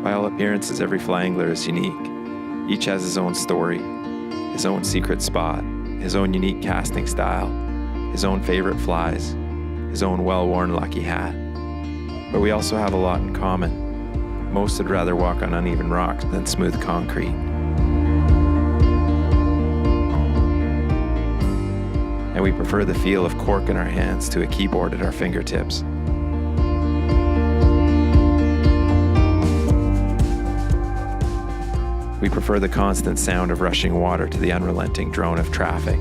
By all appearances, every fly angler is unique. Each has his own story, his own secret spot, his own unique casting style, his own favorite flies, his own well-worn lucky hat. But we also have a lot in common. Most would rather walk on uneven rocks than smooth concrete. And we prefer the feel of cork in our hands to a keyboard at our fingertips. We prefer the constant sound of rushing water to the unrelenting drone of traffic.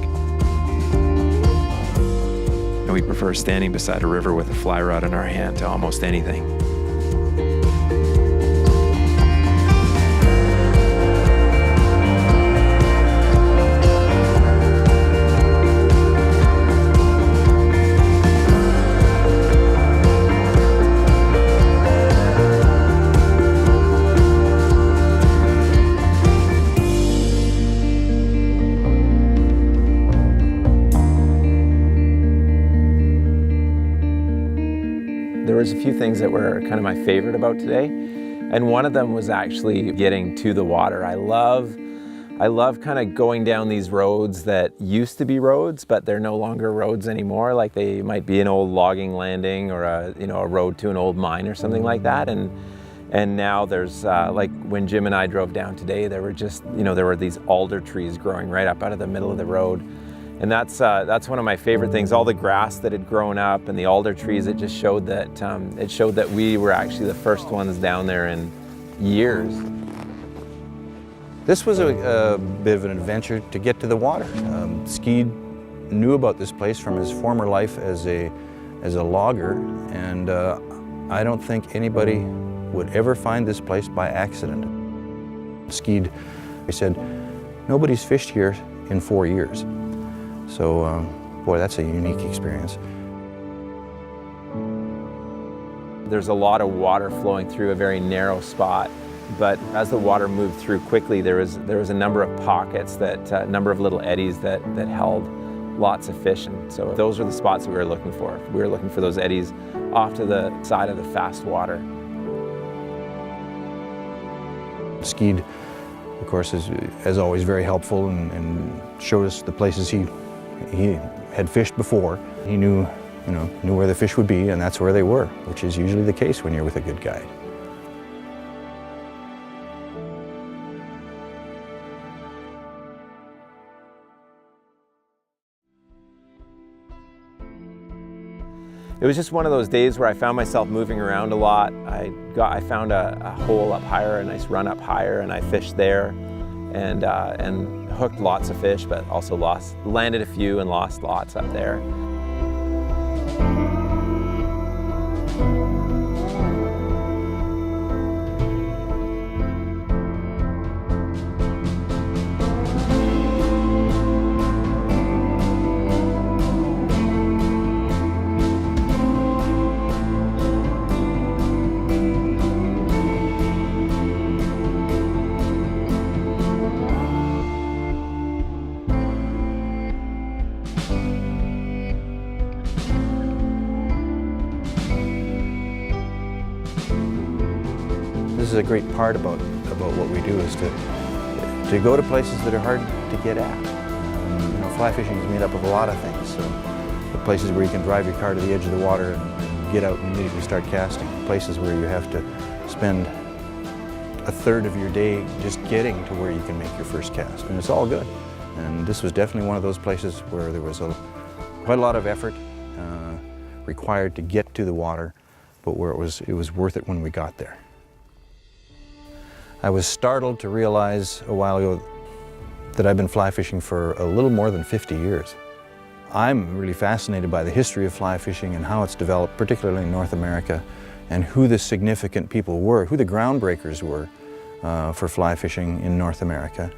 And we prefer standing beside a river with a fly rod in our hand to almost anything. There was a few things that were kind of my favorite about today, and one of them was actually getting to the water. I love kind of going down these roads that used to be roads, but they're no longer roads anymore. Like they might be an old logging landing or a road to an old mine or something like that. And now there's like when Jim and I drove down today, there were just there were these alder trees growing right up out of the middle of the road. And that's one of my favorite things. All the grass that had grown up and the alder trees, it just showed that we were actually the first ones down there in years. This was a bit of an adventure to get to the water. Skeed knew about this place from his former life as a logger, and I don't think anybody would ever find this place by accident. Skeed, he said, nobody's fished here in 4 years. So, boy, that's a unique experience. There's a lot of water flowing through a very narrow spot, but as the water moved through quickly, there was a number of pockets, a number of little eddies that held lots of fish. And so those are the spots that we were looking for. We were looking for those eddies off to the side of the fast water. Skeed, of course, is as always very helpful and showed us the places he had fished before. He knew where the fish would be, and that's where they were, which is usually the case when you're with a good guide. It was just one of those days where I found myself moving around a lot. I found a hole up higher, a nice run up higher, and I fished there and hooked lots of fish, but also landed a few and lost lots up there. This is a great part about what we do, is to go to places that are hard to get at. Fly fishing is made up of a lot of things. The places where you can drive your car to the edge of the water and get out and immediately start casting. Places where you have to spend a third of your day just getting to where you can make your first cast. And it's all good. And this was definitely one of those places where there was quite a lot of effort required to get to the water, but where it was worth it when we got there. I was startled to realize a while ago that I've been fly fishing for a little more than 50 years. I'm really fascinated by the history of fly fishing and how it's developed, particularly in North America, and who the significant people were, who the groundbreakers were for fly fishing in North America,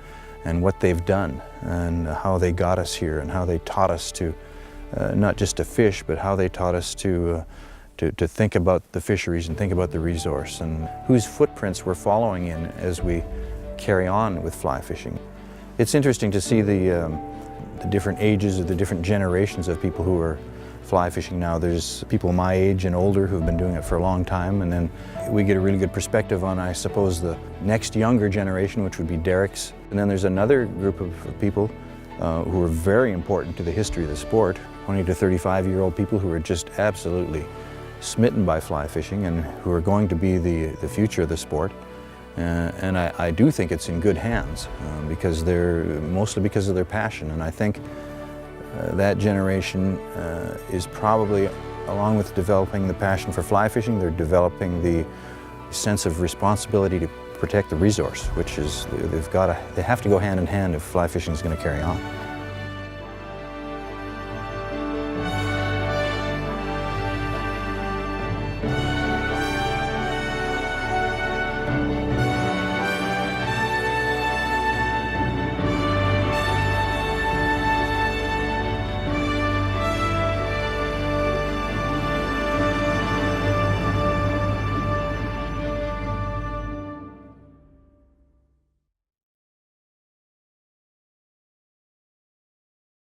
and what they've done, and how they got us here, and how they taught us to, not just to fish, but how they taught us to think about the fisheries and think about the resource, and whose footprints we're following in as we carry on with fly fishing. It's interesting to see the different ages of the different generations of people who are fly fishing now. There's people my age and older who've been doing it for a long time, and then we get a really good perspective on, I suppose, the next younger generation, which would be derricks. And then there's another group of people who are very important to the history of the sport, 20 to 35-year-old people who are just absolutely smitten by fly fishing and who are going to be the future of the sport. And I do think it's in good hands mostly because of their passion. And I think that generation is probably, along with developing the passion for fly fishing, they're developing the sense of responsibility to protect the resource, which is they have to go hand in hand if fly fishing is going to carry on.